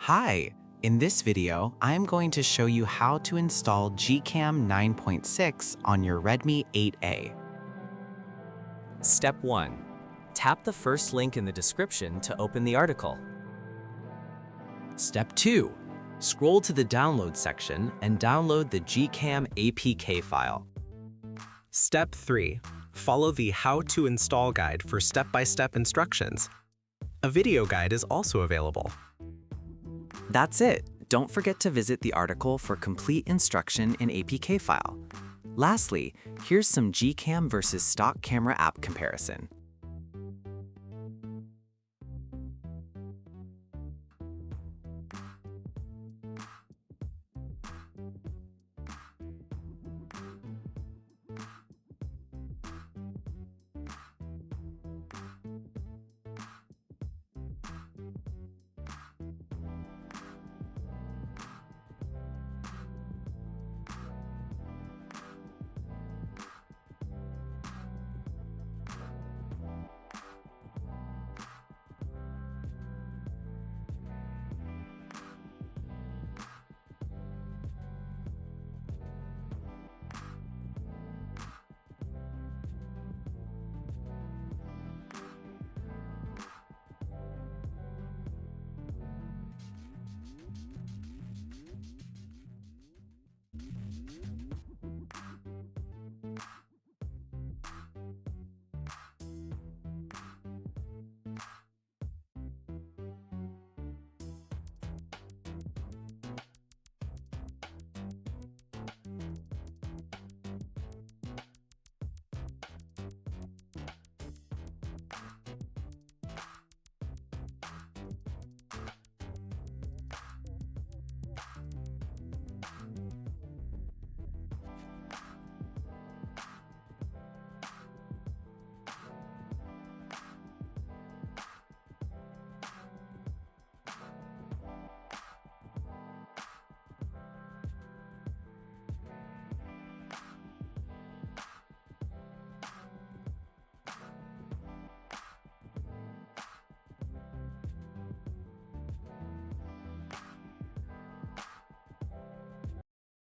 Hi! In this video, I'm going to show you how to install GCam 9.6 on your Redmi 8A. Step 1. Tap the first link in the description to open the article. Step 2. Scroll to the download section and download the GCam APK file. Step 3. Follow the How to Install guide for step-by-step instructions. A video guide is also available. That's it! Don't forget to visit the article for complete instruction in APK file. Lastly, here's some GCam versus stock camera app comparison.